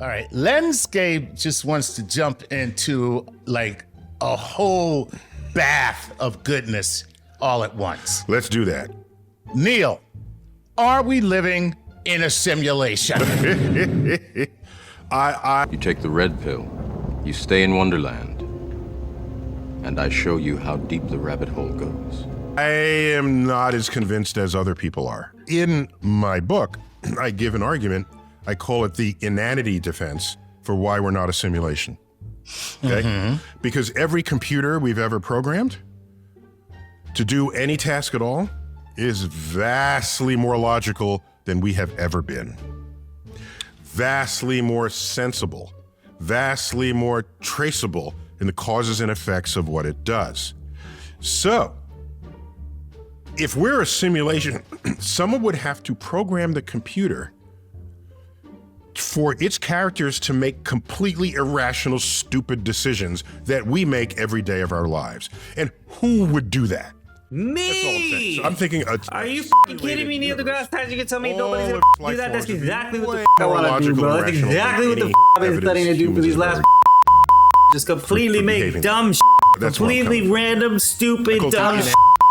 All right, Lenscape just wants to jump into like a whole bath of goodness all at once. Let's do that. Neil, are we living in a simulation? You take the red pill, you stay in Wonderland, and I show you how deep the rabbit hole goes. I am not as convinced as other people are. In my book, I give an argument. I call it the inanity defense for why we're not a simulation. Okay? Because every computer we've ever programmed to do any task at all is vastly more logical than we have ever been. Vastly more sensible, vastly more traceable in the causes and effects of what it does. So, if we're a simulation, someone would have to program the computer for its characters to make completely irrational, stupid decisions that we make every day of our lives. And who would do that? Me! So I'm thinking. Are you f***ing kidding me, Neil deGrasse Tyson? You can tell me nobody's gonna do that? That's exactly what the f*** I want to do, bro. That's exactly what the f*** I've been studying to do for these last just completely make dumb completely random, stupid, dumb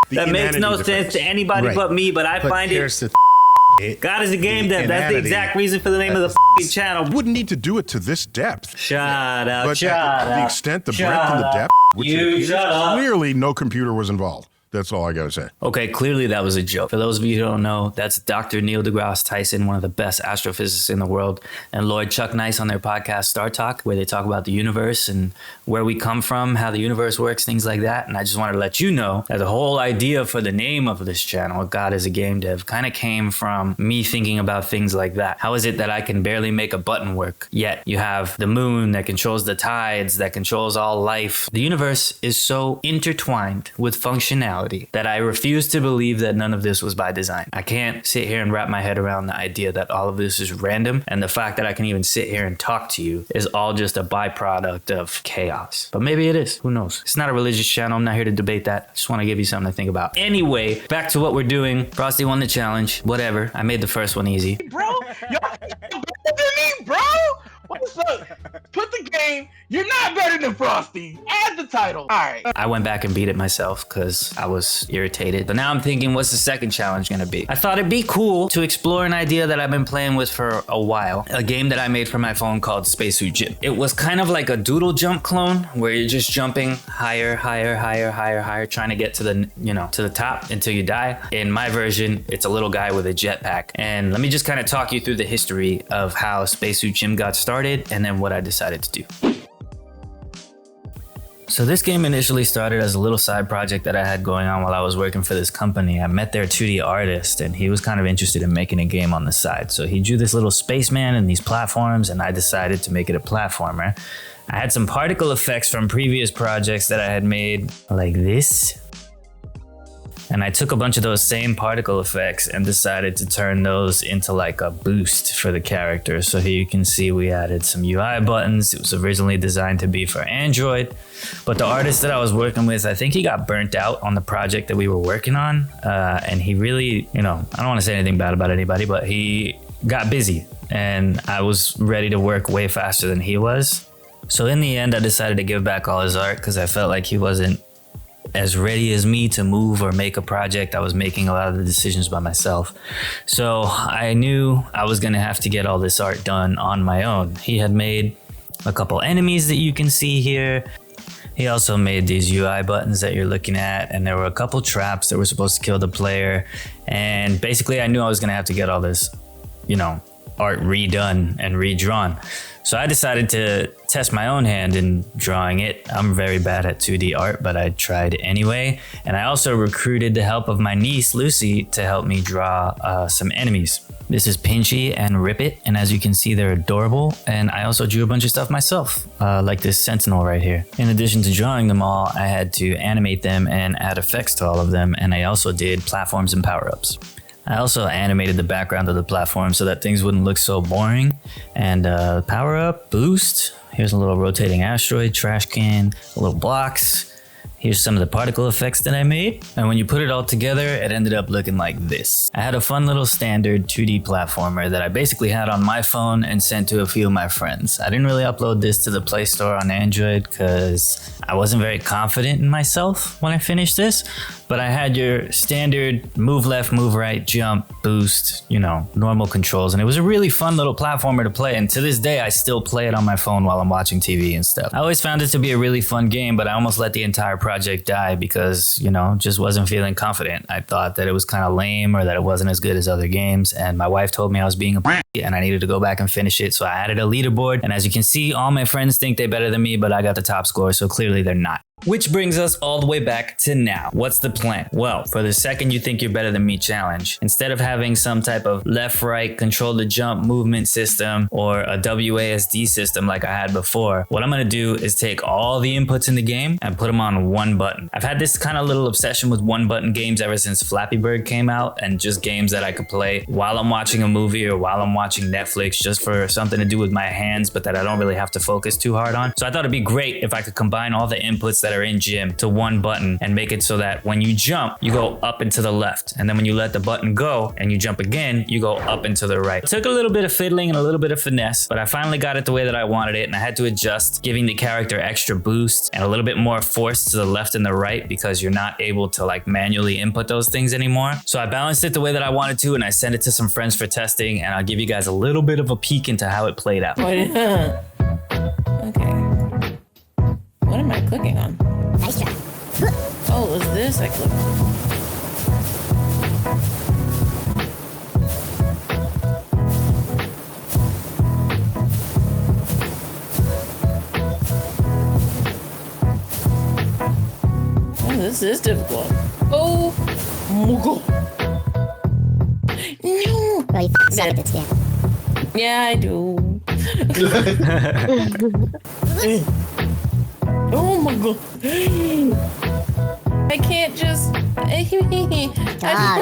that makes no sense to anybody but me, but I find it. God is a game dev. That's the exact reason for the name of the f***ing channel. Wouldn't need to do it to this depth. Shut up, but shut up. The extent, the breadth, and the depth, which clearly no computer was involved. That's all I gotta say. Okay, clearly that was a joke. For those of you who don't know, that's Dr. Neil deGrasse Tyson, one of the best astrophysicists in the world, and Lloyd Chuck Nice on their podcast Star Talk, where they talk about the universe and where we come from, how the universe works, things like that. And I just wanted to let you know that the whole idea for the name of this channel, God is a Game Dev, kind of came from me thinking about things like that. How is it that I can barely make a button work, yet you have the moon that controls the tides, that controls all life? The universe is so intertwined with functionality that I refuse to believe that none of this was by design. I can't sit here and wrap my head around the idea that all of this is random, and the fact that I can even sit here and talk to you is all just a byproduct of chaos. But maybe it is. Who knows? It's not a religious channel. I'm not here to debate that. I just want to give you something to think about. Anyway, back to what we're doing. Frosty won the challenge. Whatever. I made the first one easy. Bro, y'all better than me, bro. What's up? Put the game. You're not better than Frosty. Add the title. All right. I went back and beat it myself because I was irritated. But now I'm thinking, what's the second challenge going to be? I thought it'd be cool to explore an idea that I've been playing with for a while. A game that I made for my phone called Space SuitJim. It was kind of like a doodle jump clone where you're just jumping higher, trying to get to the, to the top until you die. In my version, it's a little guy with a jetpack. And let me just kind of talk you through the history of how Space SuitJim got started and then what I decided to do. So this game initially started as a little side project that I had going on while I was working for this company. I met their 2D artist and he was kind of interested in making a game on the side. So he drew this little spaceman and these platforms, and I decided to make it a platformer. I had some particle effects from previous projects that I had made like this. And I took a bunch of those same particle effects and decided to turn those into like a boost for the character. So here you can see we added some UI buttons. It was originally designed to be for Android, but the artist that I was working with, I think he got burnt out on the project that we were working on. And he really, I don't want to say anything bad about anybody, but he got busy and I was ready to work way faster than he was. So in the end, I decided to give back all his art because I felt like he wasn't as ready as me to move or make a project. I was making a lot of the decisions by myself. So I knew I was gonna have to get all this art done on my own. He had made a couple enemies that you can see here. He also made these UI buttons that you're looking at, and there were a couple traps that were supposed to kill the player. And basically I knew I was gonna have to get all this, art redone and redrawn. So I decided to test my own hand in drawing it. I'm very bad at 2D art, but I tried anyway. And I also recruited the help of my niece, Lucy, to help me draw some enemies. This is Pinchy and Rip It, and as you can see, they're adorable. And I also drew a bunch of stuff myself, like this Sentinel right here. In addition to drawing them all, I had to animate them and add effects to all of them, and I also did platforms and power-ups. I also animated the background of the platform so that things wouldn't look so boring. And power up, boost. Here's a little rotating asteroid, trash can, a little blocks. Here's some of the particle effects that I made. And when you put it all together, it ended up looking like this. I had a fun little standard 2D platformer that I basically had on my phone and sent to a few of my friends. I didn't really upload this to the Play Store on Android because I wasn't very confident in myself when I finished this. But I had your standard move left, move right, jump, boost, you know, normal controls. And it was a really fun little platformer to play. And to this day, I still play it on my phone while I'm watching TV and stuff. I always found it to be a really fun game, but I almost let the entire project die because, you know, just wasn't feeling confident. I thought that it was kind of lame or that it wasn't as good as other games. And my wife told me I was being a and I needed to go back and finish it. So I added a leaderboard. And as you can see, all my friends think they're better than me, but I got the top score. So clearly they're not. Which brings us all the way back to now. What's the plan? Well, for the second you think you're better than me challenge, instead of having some type of left-right control to jump movement system or a WASD system like I had before, what I'm gonna do is take all the inputs in the game and put them on one button. I've had this kind of little obsession with one button games ever since Flappy Bird came out, and just games that I could play while I'm watching a movie or while I'm watching Netflix, just for something to do with my hands, but that I don't really have to focus too hard on. So I thought it'd be great if I could combine all the inputs that are in Jim to one button and make it so that when you jump, you go up and to the left. And then when you let the button go and you jump again, you go up and to the right. It took a little bit of fiddling and a little bit of finesse, but I finally got it the way that I wanted it. And I had to adjust, giving the character extra boost and a little bit more force to the left and the right because you're not able to like manually input those things anymore. So I balanced it the way that I wanted to, and I sent it to some friends for testing, and I'll give you guys a little bit of a peek into how it played out. Okay. What am I clicking on? Nice try. Oh, it was this I clicked on. Oh, this is difficult. Oh, Moogle. No. Well, you suck at this game. Yeah, I do. Oh my god. I can't just. I don't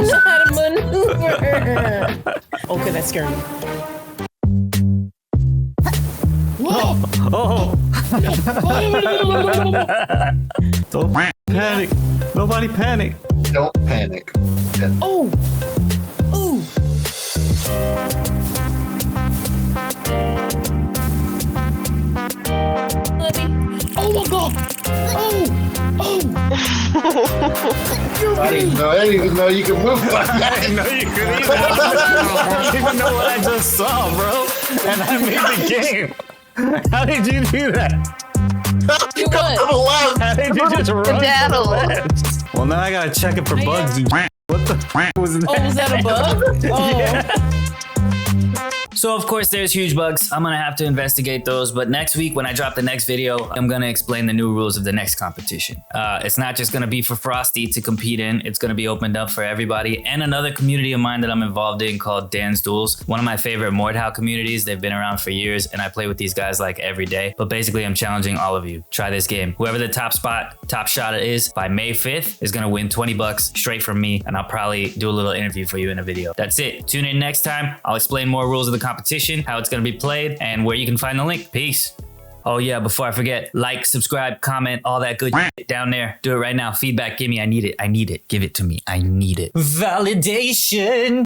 know how to maneuver. Okay, that's scary. Whoa. Oh! Don't panic. Nobody panic. Don't panic. Oh. Oh. Oh my god! Oh! I didn't even know you could move like that. I didn't know you could either. I don't even know what I just saw, bro. And I made the game. How did you do that? You what? How did you just run to the left? Well, now I gotta check it for bugs and what the was that? Oh, was that a bug? Oh. Yeah. So of course there's huge bugs. I'm gonna have to investigate those, but next week when I drop the next video, I'm gonna explain the new rules of the next competition. It's not just gonna be for Frosty to compete in, it's gonna be opened up for everybody and another community of mine that I'm involved in called Dan's Duels. One of my favorite Mordhau communities. They've been around for years and I play with these guys like every day. But basically I'm challenging all of you. Try this game. Whoever the top shot is by May 5th is gonna win 20 bucks straight from me, and I'll probably do a little interview for you in a video. That's it. Tune in next time. I'll explain more rules of the competition, how it's going to be played, and where you can find the link. Peace. Oh yeah, before I forget, like, subscribe, comment, all that good shit down there. Do it right now. Feedback, give me. I need it. I need it. Give it to me. I need it. Validation.